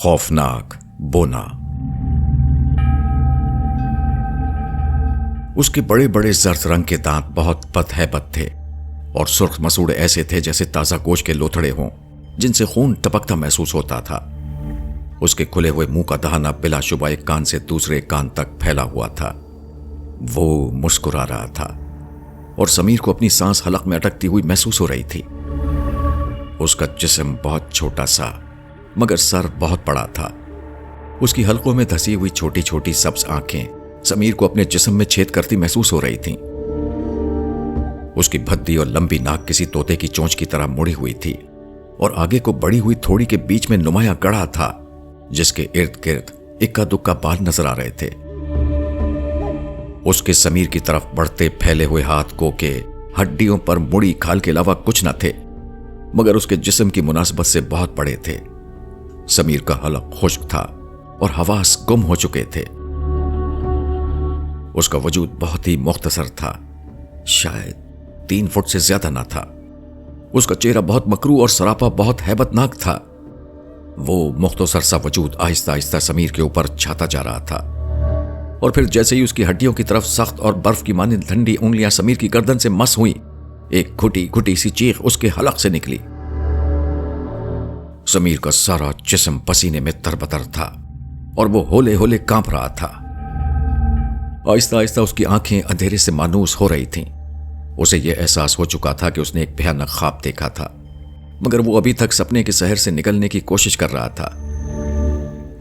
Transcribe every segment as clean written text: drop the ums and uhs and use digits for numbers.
खौफनाक बोना। उसके बड़े बड़े जर्द रंग के दांत बहुत बदहैबत थे और सुर्ख मसूड़े ऐसे थे जैसे ताजा गोश्त के लोथड़े हों जिनसे खून टपकता महसूस होता था। उसके खुले हुए मुंह का दहाना बिलाशुबा एक कान से दूसरे कान तक फैला हुआ था। वो मुस्कुरा रहा था और समीर को अपनी सांस हलक में अटकती हुई महसूस हो रही थी। उसका जिस्म बहुत छोटा सा मगर सर बहुत बड़ा था। उसकी हलकों में धसी हुई छोटी छोटी सब्ज आंखें समीर को अपने जिस्म में छेद करती महसूस हो रही थीं। उसकी भद्दी और लंबी नाक किसी तोते की चोंच की तरह मुड़ी हुई थी और आगे को बढ़ी हुई थोड़ी के बीच में नुमाया गड़ा था जिसके इर्द गिर्द इक्का दुक्का बाल नजर आ रहे थे। उसके समीर की तरफ बढ़ते फैले हुए हाथ को के हड्डियों पर मुड़ी खाल के अलावा कुछ न थे मगर उसके जिस्म की मुनासबत से बहुत बड़े थे। समीर का हलक खुश्क था और हवास गुम हो चुके थे। उसका वजूद बहुत ही मुख्तसर था, शायद 3 फुट से ज्यादा ना था। उसका चेहरा बहुत मकरू और सरापा बहुत हैबतनाक था। वो मुख्तसर सा वजूद आहिस्ता आहिस्ता समीर के ऊपर छाता जा रहा था और फिर जैसे ही उसकी हड्डियों की तरफ सख्त और बर्फ की मानिंद ठंडी उंगलियां समीर की गर्दन से मस हुई, एक घुटी घुटी सी चीख उसके हलक से निकली। समीर का सारा जिस्म पसीने में तरबतर था और वो होले होले कांप रहा था। आहिस्ता आहिस्ता उसकी आंखें अंधेरे से मानूस हो रही थीं। उसे यह एहसास हो चुका था कि उसने एक भयानक ख्वाब देखा था मगर वो अभी तक सपने के शहर से निकलने की कोशिश कर रहा था।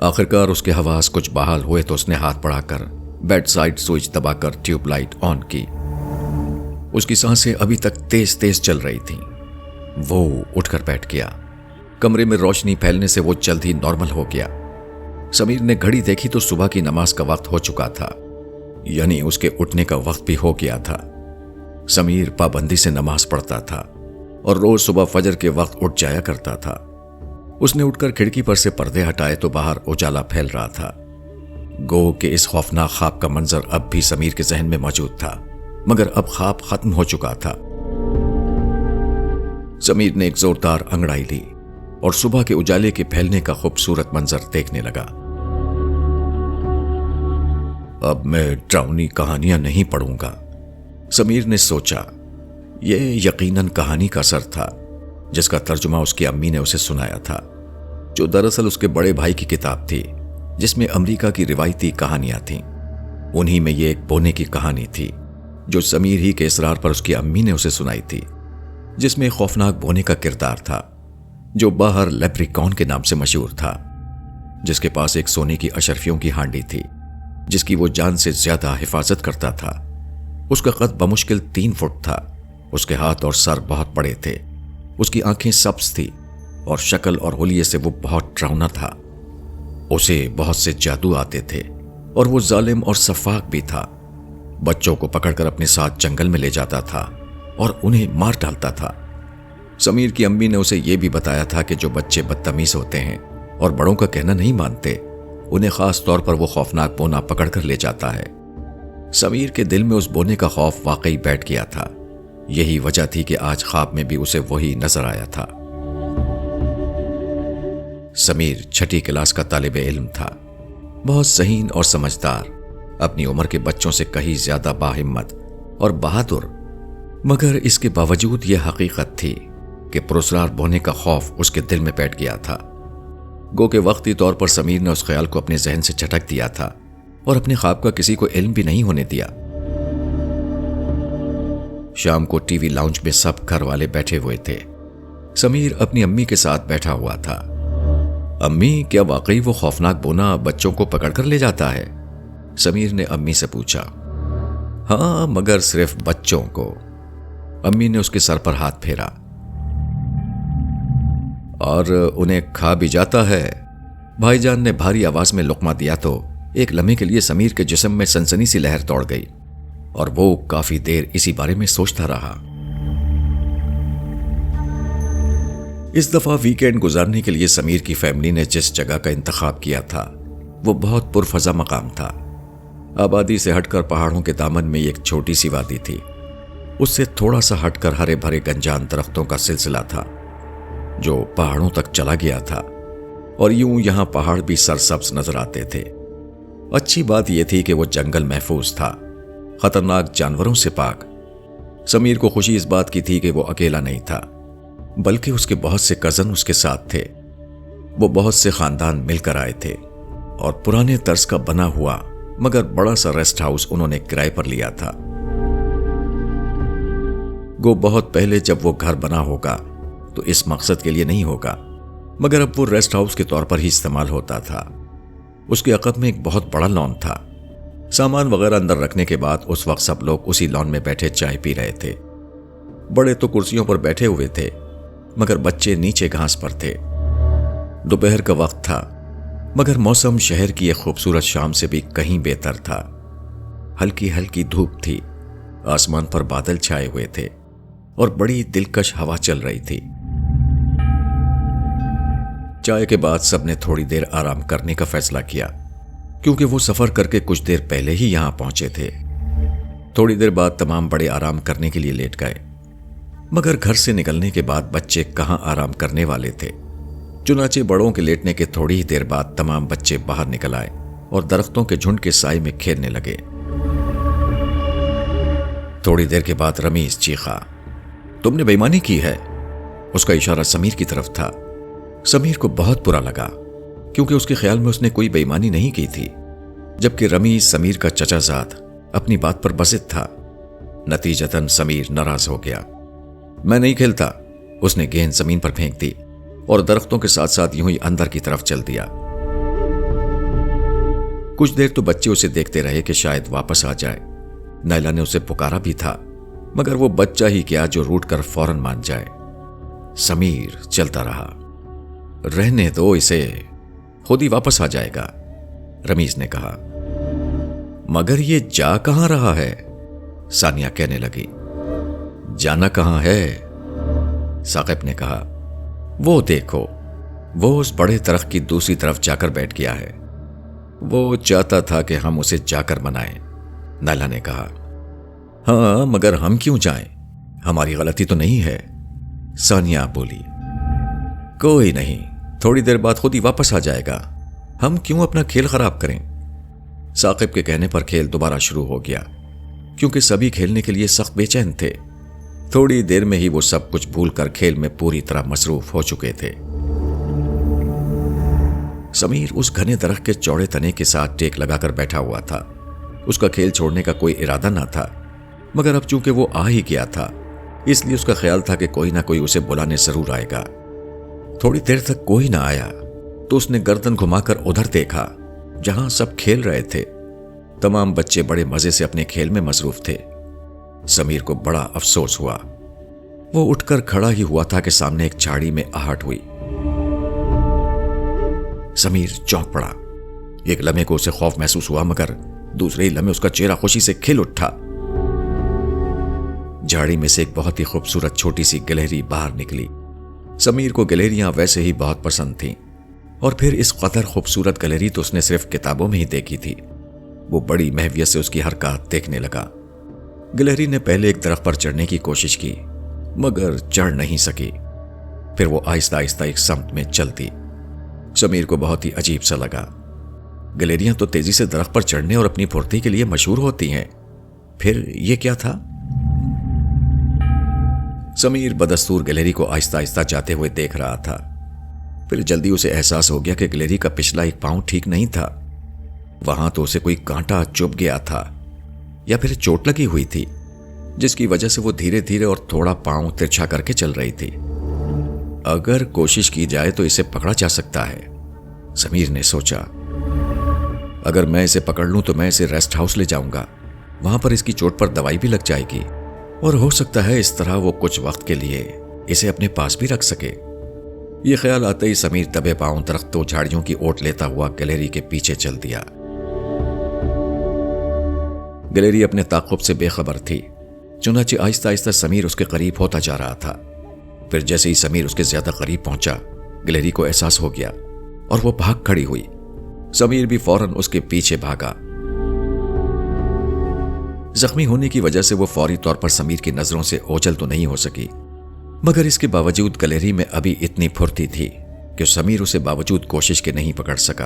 आखिरकार उसके हवास कुछ बहाल हुए तो उसने हाथ बढ़ाकर बेड साइड स्विच दबाकर ट्यूबलाइट ऑन की। उसकी सांसें अभी तक तेज तेज चल रही थीं। वो उठकर बैठ गया। कमरे में रोशनी फैलने से वो जल्द ही नॉर्मल हो गया। समीर ने घड़ी देखी तो सुबह की नमाज का वक्त हो चुका था, यानी उसके उठने का वक्त भी हो गया था। समीर पाबंदी से नमाज पढ़ता था और रोज सुबह फजर के वक्त उठ जाया करता था। उसने उठकर खिड़की पर से पर्दे हटाए तो बाहर उजाला फैल रहा था। गो के इस खौफनाक ख्वाब का मंजर अब भी समीर के जहन में मौजूद था मगर अब ख्वाब खत्म हो चुका था। समीर ने एक जोरदार अंगड़ाई ली और सुबह के उजाले के फैलने का खूबसूरत मंजर देखने लगा। अब मैं डरावनी कहानियां नहीं पढ़ूंगा, समीर ने सोचा। यह यकीनन कहानी का असर था जिसका तर्जुमा उसकी अम्मी ने उसे सुनाया था, जो दरअसल उसके बड़े भाई की किताब थी जिसमें अमेरिका की रिवायती कहानियां थीं। उन्हीं में यह एक बोने की कहानी थी जो समीर ही के इसरार पर उसकी अम्मी ने उसे सुनाई थी, जिसमें खौफनाक बोने का किरदार था जो बाहर लेप्रिकॉन के नाम से मशहूर था, जिसके पास एक सोने की अशरफियों की हांडी थी जिसकी वो जान से ज्यादा हिफाजत करता था। उसका कद बमुश्किल 3 फुट था। उसके हाथ और सर बहुत बड़े थे। उसकी आंखें सब्ज थी और शक्ल और हुलिये से वो बहुत डरावना था। उसे बहुत से जादू आते थे और वो जालिम और सफाक भी था। बच्चों को पकड़कर अपने साथ जंगल में ले जाता था और उन्हें मार डालता था। समीर की अम्मी ने उसे यह भी बताया था कि जो बच्चे बदतमीज होते हैं और बड़ों का कहना नहीं मानते, उन्हें खास तौर पर वो खौफनाक बोना पकड़कर ले जाता है। समीर के दिल में उस बोने का खौफ वाकई बैठ गया था। यही वजह थी कि आज ख्वाब में भी उसे वही नजर आया था। समीर 6ठी क्लास का तालिबे इल्म था, बहुत ज़हीन और समझदार, अपनी उम्र के बच्चों से कहीं ज्यादा बाहिम्मत और बहादुर। मगर इसके बावजूद यह हकीकत थी कि पुरस्कार बोने का खौफ उसके दिल में बैठ गया था। गो के वक्ती तौर पर समीर ने उस ख्याल को अपने जहन से झटक दिया था और अपने ख्वाब का किसी को इल्म भी नहीं होने दिया। शाम को टीवी लाउंज में सब घर वाले बैठे हुए थे। समीर अपनी अम्मी के साथ बैठा हुआ था। अम्मी, क्या वाकई वो खौफनाक बोना बच्चों को पकड़कर ले जाता है? समीर ने अम्मी से पूछा। हाँ, मगर सिर्फ बच्चों को। अम्मी ने उसके सर पर हाथ फेरा। और उन्हें खा भी जाता है? भाईजान ने भारी आवाज में लुकमा दिया तो एक लम्हे के लिए समीर के जिस्म में सनसनी सी लहर दौड़ गई और वो काफी देर इसी बारे में सोचता रहा। इस दफा वीकेंड गुजारने के लिए समीर की फैमिली ने जिस जगह का इंतखाब किया था वो बहुत पुरफजा मकाम था। आबादी से हटकर पहाड़ों के दामन में एक छोटी सी वादी थी। उससे थोड़ा सा हटकर हरे भरे गंजान दरख्तों का सिलसिला था जो पहाड़ों तक चला गया था और यूं यहां पहाड़ भी सरसब्ज नजर आते थे। अच्छी बात यह थी कि वो जंगल महफूज था, खतरनाक जानवरों से पाक। समीर को खुशी इस बात की थी कि वो अकेला नहीं था, बल्कि उसके बहुत से कजन उसके साथ थे। वो बहुत से खानदान मिलकर आए थे और पुराने तर्ज का बना हुआ मगर बड़ा सा रेस्ट हाउस उन्होंने किराए पर लिया था। वो बहुत पहले जब वो घर बना होगा तो इस मकसद के लिए नहीं होगा, मगर अब वो रेस्ट हाउस के तौर पर ही इस्तेमाल होता था। उसके अकब में एक बहुत बड़ा लॉन था। सामान वगैरह अंदर रखने के बाद उस वक्त सब लोग उसी लॉन में बैठे चाय पी रहे थे। बड़े तो कुर्सियों पर बैठे हुए थे, मगर बच्चे नीचे घास पर थे। दोपहर का वक्त था, मगर मौसम शहर की एक खूबसूरत शाम से भी कहीं बेहतर था। हल्की हल्की धूप थी, आसमान पर बादल छाए हुए थे और बड़ी दिलकश हवा चल रही थी। चाय के बाद सबने थोड़ी देर आराम करने का फैसला किया, क्योंकि वो सफर करके कुछ देर पहले ही यहां पहुंचे थे। थोड़ी देर बाद तमाम बड़े आराम करने के लिए लेट गए, मगर घर से निकलने के बाद बच्चे कहां आराम करने वाले थे। चुनाचे बड़ों के लेटने के थोड़ी ही देर बाद तमाम बच्चे बाहर निकल आए और दरख्तों के झुंड के साए में खेलने लगे। थोड़ी देर के बाद रमीज चीखा, तुमने बेईमानी की है। उसका इशारा समीर की तरफ था। समीर को बहुत बुरा लगा, क्योंकि उसके ख्याल में उसने कोई बेईमानी नहीं की थी, जबकि रमीज समीर का चचाजाद अपनी बात पर बसित था। नतीजतन समीर नाराज हो गया। मैं नहीं खेलता। उसने गेंद जमीन पर फेंक दी और दरख्तों के साथ साथ यूं ही अंदर की तरफ चल दिया। कुछ देर तो बच्चे उसे देखते रहे कि शायद वापस आ जाए। नैला ने उसे पुकारा भी था, मगर वो बच्चा ही क्या जो रूठ कर फौरन मान जाए। समीर चलता रहा। रहने दो इसे, खुद ही वापस आ जाएगा, रमीज ने कहा। मगर ये जा कहां रहा है? सानिया कहने लगी। जाना कहां है? साकिब ने कहा। वो देखो, वो उस बड़े दरख्त की दूसरी तरफ जाकर बैठ गया है। वो चाहता था कि हम उसे जाकर मनाएं, नैला ने कहा। हाँ, मगर हम क्यों जाएं? हमारी गलती तो नहीं है, सानिया बोली। कोई नहीं, थोड़ी देर बाद खुद ही वापस आ जाएगा। हम क्यों अपना खेल खराब करें? साकिब के कहने पर खेल दोबारा शुरू हो गया, क्योंकि सभी खेलने के लिए सख्त बेचैन थे। थोड़ी देर में ही वो सब कुछ भूलकर खेल में पूरी तरह मसरूफ हो चुके थे। समीर उस घने दरख्त के चौड़े तने के साथ टेक लगाकर बैठा हुआ था। उसका खेल छोड़ने का कोई इरादा ना था, मगर अब चूंकि वो आ ही गया था, इसलिए उसका ख्याल था कि कोई ना कोई उसे बुलाने जरूर आएगा। थोड़ी देर तक कोई ना आया तो उसने गर्दन घुमाकर उधर देखा जहां सब खेल रहे थे। तमाम बच्चे बड़े मजे से अपने खेल में मसरूफ थे। समीर को बड़ा अफसोस हुआ। वो उठकर खड़ा ही हुआ था कि सामने एक झाड़ी में आहट हुई। समीर चौंक पड़ा। एक लम्हे को उसे खौफ महसूस हुआ, मगर दूसरे ही लम्हे उसका चेहरा खुशी से खिल उठा। झाड़ी में से एक बहुत ही खूबसूरत छोटी सी गिलहरी बाहर निकली। समीर को गिलहरियां वैसे ही बहुत पसंद थीं, और फिर इस कदर खूबसूरत गिलहरी तो उसने सिर्फ किताबों में ही देखी थी। वो बड़ी महवियत से उसकी हरकत देखने लगा। गिलहरी ने पहले एक दरख्त पर चढ़ने की कोशिश की, मगर चढ़ नहीं सकी। फिर वो आहिस्ता आहिस्ता एक समत में चलती। समीर को बहुत ही अजीब सा लगा। गिलहरियां तो तेजी से दरख्त पर चढ़ने और अपनी फुर्ती के लिए मशहूर होती हैं, फिर ये क्या था? समीर बदस्तूर गिलहरी को आहिस्ता आहिस्ता जाते हुए देख रहा था। फिर जल्दी उसे एहसास हो गया कि गिलहरी का पिछला एक पांव ठीक नहीं था। वहां तो उसे कोई कांटा चुभ गया था, या फिर चोट लगी हुई थी, जिसकी वजह से वो धीरे धीरे और थोड़ा पांव तिरछा करके चल रही थी। अगर कोशिश की जाए तो इसे पकड़ा जा सकता है, समीर ने सोचा। अगर मैं इसे पकड़ लूं तो मैं इसे रेस्ट हाउस ले जाऊंगा। वहां पर इसकी चोट पर दवाई भी लग जाएगी, और हो सकता है इस तरह वो कुछ वक्त के लिए इसे अपने पास भी रख सके। ये ख्याल आते ही समीर दबे पांव दरख्तों झाड़ियों की ओट लेता हुआ गिलहरी के पीछे चल दिया। गिलहरी अपने ताक़ुब से बेखबर थी, चुनाचे आहिस्ता आहिस्ता समीर उसके करीब होता जा रहा था। फिर जैसे ही समीर उसके ज्यादा करीब पहुंचा, गिलहरी को एहसास हो गया और वो भाग खड़ी हुई। समीर भी फौरन उसके पीछे भागा। जख्मी होने की वजह से वो फौरी तौर पर समीर की नजरों से ओझल तो नहीं हो सकी, मगर इसके बावजूद गिलहरी में अभी इतनी फुर्ती थी कि समीर उसे बावजूद कोशिश के नहीं पकड़ सका।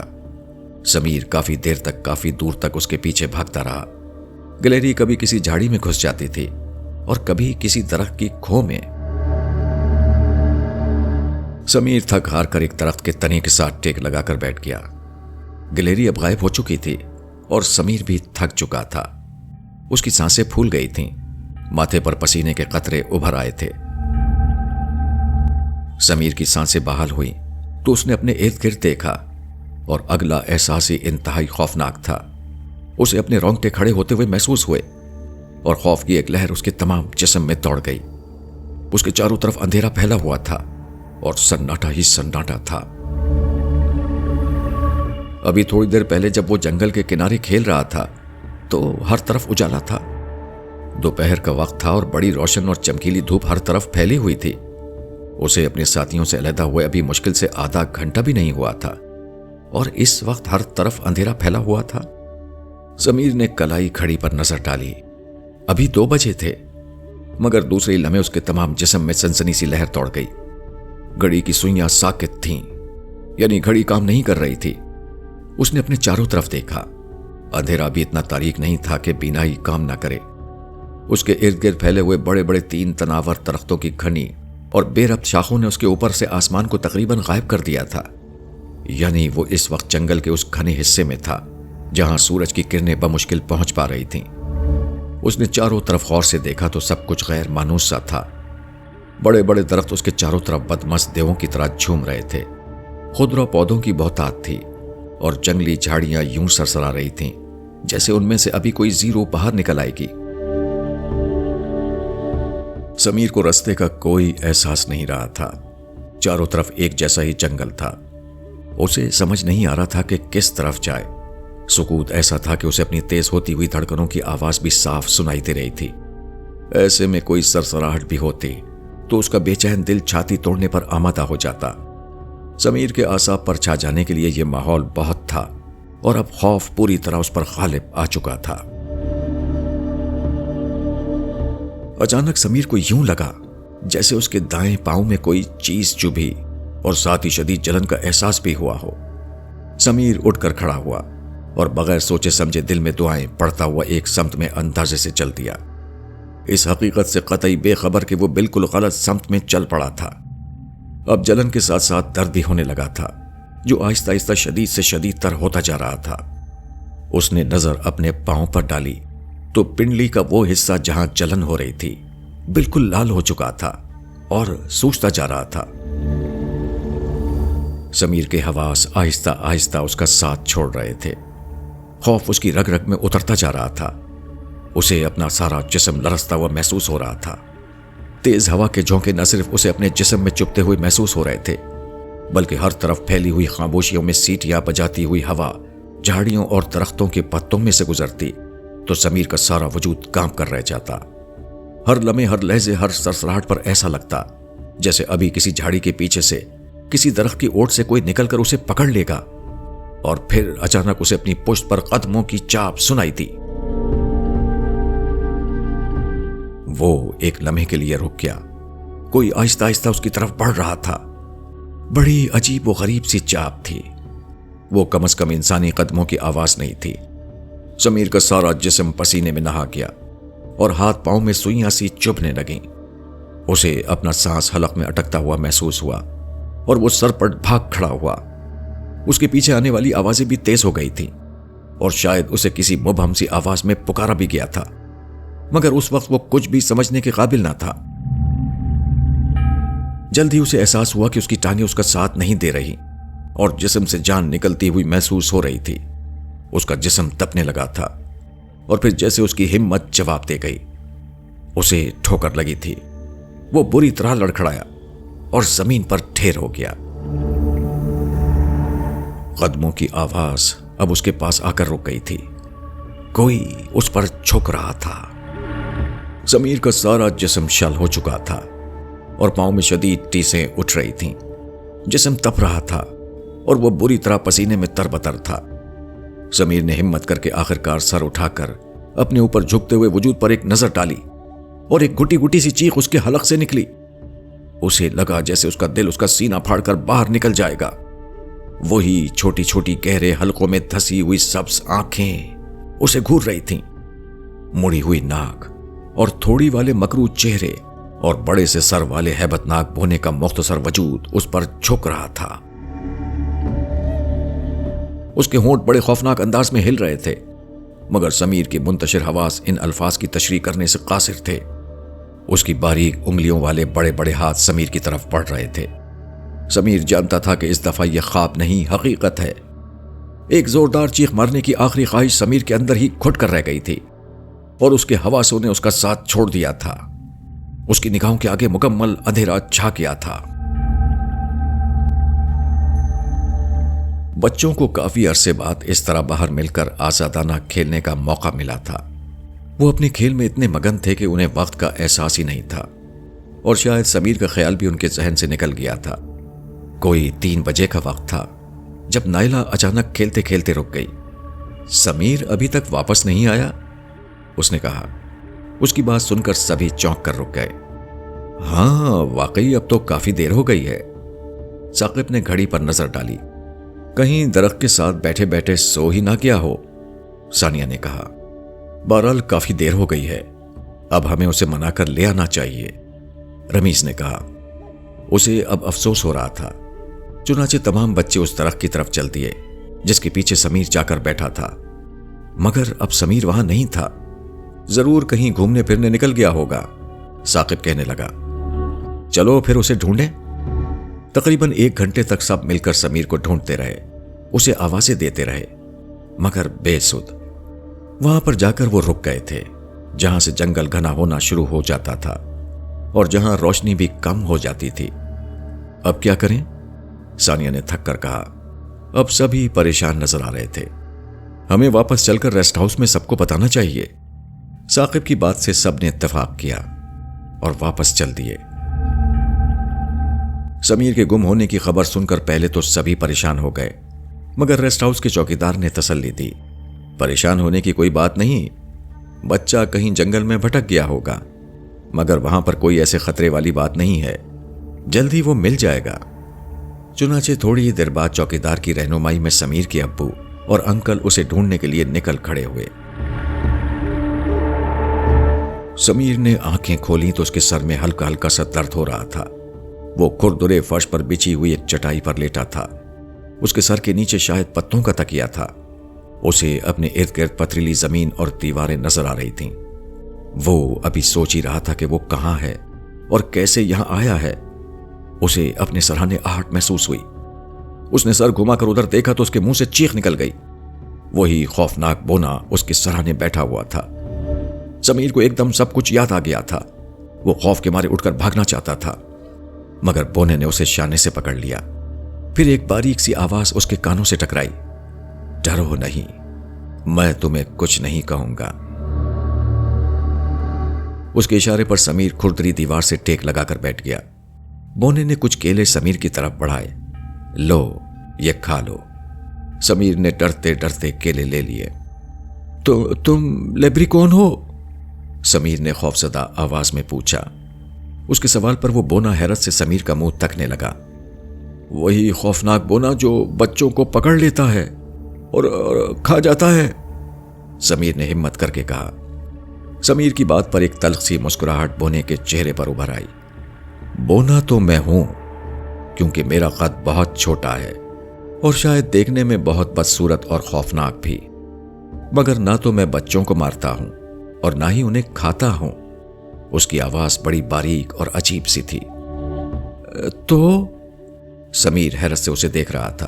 समीर काफी देर तक, काफी दूर तक उसके पीछे भागता रहा। गिलहरी कभी किसी झाड़ी में घुस जाती थी और कभी किसी दरख्त की खो में। समीर थक हार कर एक दरख्त के तने के साथ टेक लगाकर बैठ गया। गिलहरी अब गायब हो चुकी थी और समीर भी थक चुका था। उसकी सांसें फूल गई थीं, माथे पर पसीने के कतरे उभर आए थे। समीर की सांसें बहाल हुई तो उसने अपने इर्द गिर्द देखा और अगला एहसास ही इंतहाई खौफनाक था। उसे अपने रोंगटे खड़े होते हुए महसूस हुए और खौफ की एक लहर उसके तमाम जिस्म में दौड़ गई। उसके चारों तरफ अंधेरा फैला हुआ था और सन्नाटा ही सन्नाटा था। अभी थोड़ी देर पहले जब वो जंगल के किनारे खेल रहा था तो हर तरफ उजाला था। दोपहर का वक्त था और बड़ी रोशन और चमकीली धूप हर तरफ फैली हुई थी। उसे अपने साथियों से अलग हुए अभी मुश्किल से आधा घंटा भी नहीं हुआ था और इस वक्त हर तरफ अंधेरा फैला हुआ था। समीर ने कलाई घड़ी पर नजर डाली। अभी 2 बजे थे, मगर दूसरे लम्हे उसके तमाम जिस्म में सनसनी सी लहर दौड़ गई। घड़ी की सुइयां साकित थीं, यानी घड़ी काम नहीं कर रही थी। उसने अपने चारों तरफ देखा। अंधेरा भी इतना तारीक नहीं था कि बीनाई काम ना करे। उसके इर्द गिर्द फैले हुए बड़े बड़े 3 तनावर दरख्तों की घनी और बेरब्त शाखों ने उसके ऊपर से आसमान को तकरीबन गायब कर दिया था। यानी वो इस वक्त जंगल के उस घने हिस्से में था जहां सूरज की किरणें बमुश्किल पहुंच पा रही थीं। उसने चारों तरफ गौर से देखा तो सब कुछ गैर मानूस सा था। बड़े बड़े दरख्त उसके चारों तरफ बदमस्त देवों की तरह झूम रहे थे। खुदरा पौधों की बहुतात थी और जंगली झाड़ियां यूं सरसरा रही थीं जैसे उनमें से अभी कोई जीरो बाहर निकल आएगी। समीर को रास्ते का कोई एहसास नहीं रहा था। चारों तरफ एक जैसा ही जंगल था। उसे समझ नहीं आ रहा था कि किस तरफ जाए। सुकूत ऐसा था कि उसे अपनी तेज होती हुई धड़कनों की आवाज भी साफ सुनाई दे रही थी। ऐसे में कोई सरसराहट भी होती तो उसका बेचैन दिल छाती तोड़ने पर आमादा हो जाता। समीर के आसाब पर छा जाने के लिए यह माहौल बहुत था और अब खौफ पूरी तरह उस पर गालिब आ चुका था। अचानक समीर को यूं लगा जैसे उसके दाएं पांव में कोई चीज चुभी और साथ ही शदीद जलन का एहसास भी हुआ हो। समीर उठकर खड़ा हुआ और बगैर सोचे समझे दिल में दुआएं पढ़ता हुआ एक समत में अंदाजे से चल दिया। इस हकीकत से कतई बेखबर कि वो बिल्कुल गलत समत में चल पड़ा था। अब जलन के साथ साथ दर्द भी होने लगा था जो आहिस्ता आहिस्ता शदीद से शदीद तर होता जा रहा था। उसने नजर अपने पांव पर डाली तो पिंडली का वो हिस्सा जहां जलन हो रही थी बिल्कुल लाल हो चुका था और सूजता जा रहा था। समीर के हवास आहिस्ता आहिस्ता उसका साथ छोड़ रहे थे। खौफ उसकी रग रग में उतरता जा रहा था। उसे अपना सारा जिस्म लरसता हुआ महसूस हो रहा था। तेज हवा के झोंके न सिर्फ उसे अपने जिस्म में चुभते हुए महसूस हो रहे थे, बल्कि हर तरफ फैली हुई खामोशियों में सीटियां बजाती हुई हवा झाड़ियों और दरख्तों के पत्तों में से गुजरती तो समीर का सारा वजूद काम कर रह जाता। हर लम्हे, हर लहजे, हर सरसराहट पर ऐसा लगता जैसे अभी किसी झाड़ी के पीछे से, किसी दरख्त की ओट से कोई निकलकर उसे पकड़ लेगा और फिर अचानक उसे अपनी पुश्त पर कदमों की चाप सुनाई दी। वो एक लम्हे के लिए रुक गया। कोई आहिस्ता आहिस्ता उसकी तरफ बढ़ रहा था। बड़ी अजीब व गरीब सी चाप थी। वो कम से कम इंसानी कदमों की आवाज नहीं थी। समीर का सारा जिस्म पसीने में नहा गया और हाथ पांव में सुइयां सी चुभने लगीं। उसे अपना सांस हलक में अटकता हुआ महसूस हुआ और वो सरपट भाग खड़ा हुआ। उसके पीछे आने वाली आवाजें भी तेज हो गई थीं और शायद उसे किसी मुबहम सी आवाज में पुकारा भी गया था, मगर उस वक्त वो कुछ भी समझने के काबिल ना था। जल्द ही उसे एहसास हुआ कि उसकी टांगें उसका साथ नहीं दे रही और जिस्म से जान निकलती हुई महसूस हो रही थी। उसका जिस्म तपने लगा था और फिर जैसे उसकी हिम्मत जवाब दे गई। उसे ठोकर लगी थी। वो बुरी तरह लड़खड़ाया और जमीन पर ढेर हो गया। कदमों की आवाज अब उसके पास आकर रुक गई थी। कोई उस पर झुक रहा था। समीर का सारा जिस्म शल हो चुका था और पांव में शदीद टीसें उठ रही थीं। जिस्म तप रहा था और वो बुरी तरह पसीने में तरबतर था। समीर ने हिम्मत करके आखिरकार सर उठाकर अपने ऊपर झुकते हुए वजूद पर एक नजर डाली और एक घुटी घुटी सी चीख उसके हलक से निकली। उसे लगा जैसे उसका दिल उसका सीना फाड़कर बाहर निकल जाएगा। वही छोटी छोटी गहरे हलकों में धसी हुई सब्ज आंखें उसे घूर रही थीं। मुड़ी हुई नाक और थोड़ी वाले मकरू चेहरे और बड़े से सर वाले हैबतनाक बोने का मुख्तसर वजूद उस पर झुक रहा था। उसके होंठ बड़े खौफनाक अंदाज में हिल रहे थे, मगर समीर के मुंतशिर हवास इन अल्फाज की तशरीह करने से कासिर थे। उसकी बारीक उंगलियों वाले बड़े बड़े हाथ समीर की तरफ बढ़ रहे थे। समीर जानता था कि इस दफा यह ख्वाब नहीं, हकीकत है। एक जोरदार चीख मारने की आखिरी ख्वाहिश समीर के अंदर ही घुट कर रह गई थी और उसके हवासों ने उसका साथ छोड़ दिया था। उसकी निगाहों के आगे मुकम्मल अंधेरा छा गया था। बच्चों को काफी अरसे बाद इस तरह बाहर मिलकर आजादाना खेलने का मौका मिला था। वो अपने खेल में इतने मगन थे कि उन्हें वक्त का एहसास ही नहीं था और शायद समीर का ख्याल भी उनके जहन से निकल गया था। कोई 3 बजे का वक्त था जब नाइला अचानक खेलते खेलते रुक गई। समीर अभी तक वापस नहीं आया? उसने कहा। उसकी बात सुनकर सभी चौंक कर रुक गए। हाँ, वाकई अब तो काफी देर हो गई है। साकिब ने घड़ी पर नजर डाली। कहीं दरख्त के साथ बैठे बैठे सो ही ना गया हो, सानिया ने कहा। बहरहाल काफी देर हो गई है, अब हमें उसे मनाकर ले आना चाहिए, रमीज ने कहा। उसे अब अफसोस हो रहा था। चुनाचे तमाम बच्चे उस दरख्त की तरफ चल दिए जिसके पीछे समीर जाकर बैठा था, मगर अब समीर वहां नहीं था। जरूर कहीं घूमने फिरने निकल गया होगा, साकिब कहने लगा। चलो फिर उसे ढूंढें। तकरीबन 1 घंटे तक सब मिलकर समीर को ढूंढते रहे, उसे आवाजें देते रहे, मगर बेसुध। वहां पर जाकर वो रुक गए थे जहां से जंगल घना होना शुरू हो जाता था और जहां रोशनी भी कम हो जाती थी। अब क्या करें? सानिया ने थक कर कहा। अब सभी परेशान नजर आ रहे थे। हमें वापस चलकर रेस्ट हाउस में सबको बताना चाहिए। साकिब की बात से सबने इत्तेफाक किया और वापस चल दिए। समीर के गुम होने की खबर सुनकर पहले तो सभी परेशान हो गए, मगर रेस्ट हाउस के चौकीदार ने तसल्ली दी। परेशान होने की कोई बात नहीं, बच्चा कहीं जंगल में भटक गया होगा, मगर वहां पर कोई ऐसे खतरे वाली बात नहीं है, जल्दी वो मिल जाएगा। चुनाचे थोड़ी ही देर बाद चौकीदार की रहनुमाई में समीर के अब्बू और अंकल उसे ढूंढने के लिए निकल खड़े हुए। समीर ने आंखें खोली तो उसके सर में हल्का हल्का सा दर्द हो रहा था। वो खुरदुरे फर्श पर बिछी हुई एक चटाई पर लेटा था। उसके सर के नीचे शायद पत्तों का तकिया था। उसे अपने इर्द गिर्द पथरीली जमीन और दीवारें नजर आ रही थीं। वो अभी सोच ही रहा था कि वो कहां है और कैसे यहां आया है। उसे अपने सराहने आहट महसूस हुई। उसने सर घुमाकर उधर देखा तो उसके मुंह से चीख निकल गई। वही खौफनाक बोना उसके सराहने बैठा हुआ था। समीर को एकदम सब कुछ याद आ गया था। वो खौफ के मारे उठकर भागना चाहता था, मगर बोने ने उसे शाने से पकड़ लिया। फिर एक बारीक सी आवाज उसके कानों से टकराई। डरो नहीं, मैं तुम्हें कुछ नहीं कहूंगा। उसके इशारे पर समीर खुरदरी दीवार से टेक लगाकर बैठ गया। बोने ने कुछ केले समीर की तरफ बढ़ाए। लो, ये खा लो। समीर ने डरते डरते केले ले लिए। तो तुम लेब्री कौन हो? समीर ने खौफजदा आवाज में पूछा। उसके सवाल पर वो बोना हैरत से समीर का मुंह तकने लगा। वही खौफनाक बोना जो बच्चों को पकड़ लेता है और खा जाता है, समीर ने हिम्मत करके कहा। समीर की बात पर एक तल्ख सी मुस्कुराहट बोने के चेहरे पर उभर आई। बोना तो मैं हूं, क्योंकि मेरा कद बहुत छोटा है और शायद देखने में बहुत बदसूरत और खौफनाक भी, मगर ना तो मैं बच्चों को मारता हूं और ना ही उन्हें खाता हूं। उसकी आवाज बड़ी बारीक और अजीब सी थी। तो समीर हैरत से उसे देख रहा था।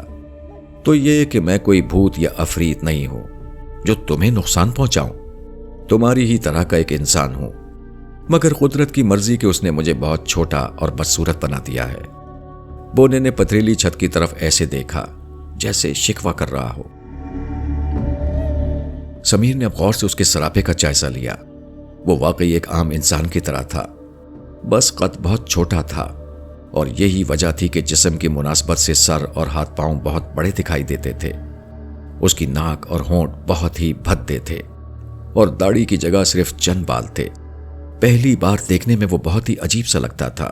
तो ये कि मैं कोई भूत या अफरीत नहीं हूं जो तुम्हें नुकसान पहुंचाऊं। तुम्हारी ही तरह का एक इंसान हूं, मगर कुदरत की मर्जी कि उसने मुझे बहुत छोटा और बदसूरत बना दिया है। बोने ने पथरीली छत की तरफ ऐसे देखा जैसे शिकवा कर रहा हो। समीर ने अब गौर से उसके सरापे का जायजा लिया। वो वाकई एक आम इंसान की तरह था, बस कद बहुत छोटा था और यही वजह थी कि जिस्म की मुनासबत से सर और हाथ पांव बहुत बड़े दिखाई देते थे। उसकी नाक और होंठ बहुत ही भद्दे थे और दाढ़ी की जगह सिर्फ चंद बाल थे। पहली बार देखने में वो बहुत ही अजीब सा लगता था।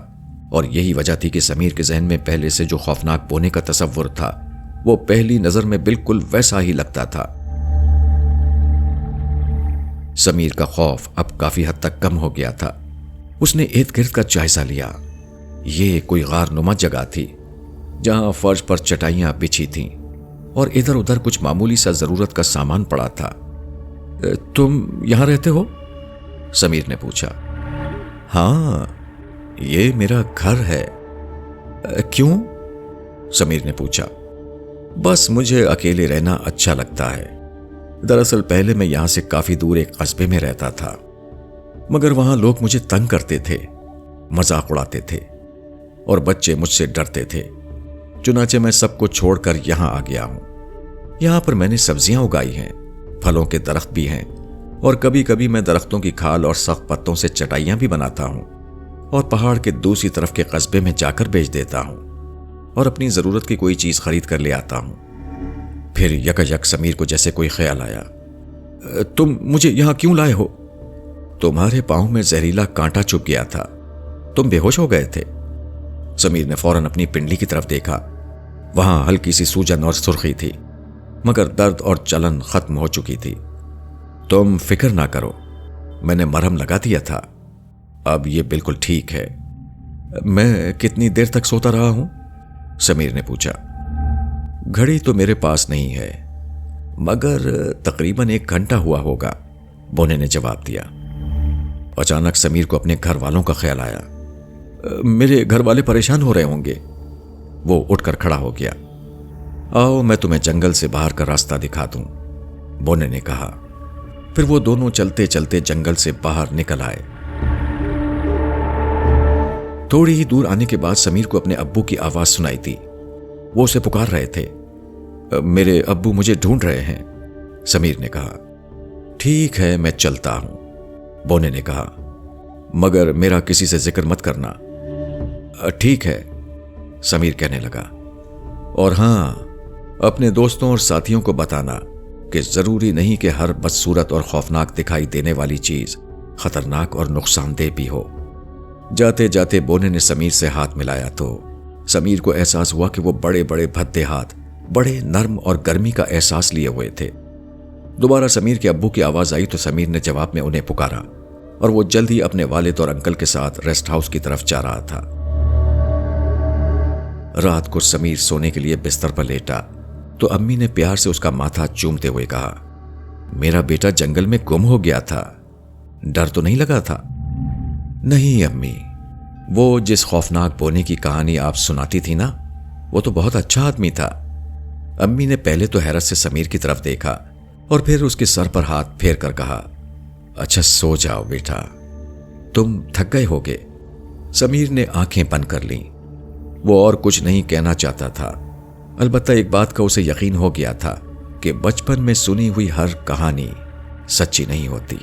और यही वजह थी कि समीर के जहन में पहले से जो खौफनाक बोने का तसव्वुर था वो पहली नजर में बिल्कुल वैसा ही लगता था। समीर का खौफ अब काफी हद तक कम हो गया था। उसने इर्द गिर्द का जायजा लिया। ये कोई गारनुमा जगह थी जहां फर्श पर चटाइयां बिछी थीं और इधर उधर कुछ मामूली सा जरूरत का सामान पड़ा था। तुम यहां रहते हो? समीर ने पूछा। हाँ, ये मेरा घर है। क्यों? समीर ने पूछा। बस मुझे अकेले रहना अच्छा लगता है। दरअसल पहले मैं यहां से काफी दूर एक कस्बे में रहता था, मगर वहां लोग मुझे तंग करते थे, मजाक उड़ाते थे और बच्चे मुझसे डरते थे। चुनाचे मैं सबको छोड़कर यहां आ गया हूं। यहां पर मैंने सब्जियां उगाई हैं, फलों के दरख्त भी हैं और कभी कभी मैं दरख्तों की खाल और सख्त पत्तों से चटाइयां भी बनाता हूं और पहाड़ के दूसरी तरफ के कस्बे में जाकर बेच देता हूं और अपनी जरूरत की कोई चीज खरीद कर ले आता हूं। फिर यकयक समीर को जैसे कोई ख्याल आया। तुम मुझे यहां क्यों लाए हो? तुम्हारे पांव में जहरीला कांटा चुभ गया था, तुम बेहोश हो गए थे। समीर ने फौरन अपनी पिंडली की तरफ देखा। वहां हल्की सी सूजन और सुर्खी थी, मगर दर्द और जलन खत्म हो चुकी थी। तुम फिक्र ना करो, मैंने मरहम लगा दिया था, अब ये बिल्कुल ठीक है। मैं कितनी देर तक सोता रहा हूं? समीर ने पूछा। घड़ी तो मेरे पास नहीं है, मगर तकरीबन 1 घंटा हुआ होगा, बोने ने जवाब दिया। अचानक समीर को अपने घर वालों का ख्याल आया। मेरे घर वाले परेशान हो रहे होंगे। वो उठकर खड़ा हो गया। आओ मैं तुम्हें जंगल से बाहर का रास्ता दिखा दूं, बोने ने कहा। फिर वो दोनों चलते चलते जंगल से बाहर निकल आए। थोड़ी ही दूर आने के बाद समीर को अपने अब्बू की आवाज सुनाई दी। वो उसे पुकार रहे थे। मेरे अब्बू मुझे ढूंढ रहे हैं, समीर ने कहा। ठीक है, मैं चलता हूं, बोने ने कहा, मगर मेरा किसी से जिक्र मत करना। ठीक है, समीर कहने लगा। और हां, अपने दोस्तों और साथियों को बताना कि जरूरी नहीं कि हर बदसूरत और खौफनाक दिखाई देने वाली चीज खतरनाक और नुकसानदेह भी हो। जाते जाते बोने ने समीर से हाथ मिलाया तो समीर को एहसास हुआ कि वो बड़े बड़े भद्दे हाथ बड़े नर्म और गर्मी का एहसास लिए हुए थे। दोबारा समीर के अब्बू की आवाज आई तो समीर ने जवाब में उन्हें पुकारा और वो जल्द ही अपने वालिद और अंकल के साथ रेस्ट हाउस की तरफ जा रहा था। रात को समीर सोने के लिए बिस्तर पर लेटा तो अम्मी ने प्यार से उसका माथा चूमते हुए कहा, मेरा बेटा जंगल में गुम हो गया था, डर तो नहीं लगा था? नहीं अम्मी, वो जिस खौफनाक बोने की कहानी आप सुनाती थी ना, वो तो बहुत अच्छा आदमी था। अम्मी ने पहले तो हैरत से समीर की तरफ देखा और फिर उसके सर पर हाथ फेर कर कहा, अच्छा सो जाओ बेटा, तुम थक गए होगे। समीर ने आंखें बंद कर लीं। वो और कुछ नहीं कहना चाहता था, अलबत्ता एक बात का उसे यकीन हो गया था कि बचपन में सुनी हुई हर कहानी सच्ची नहीं होती।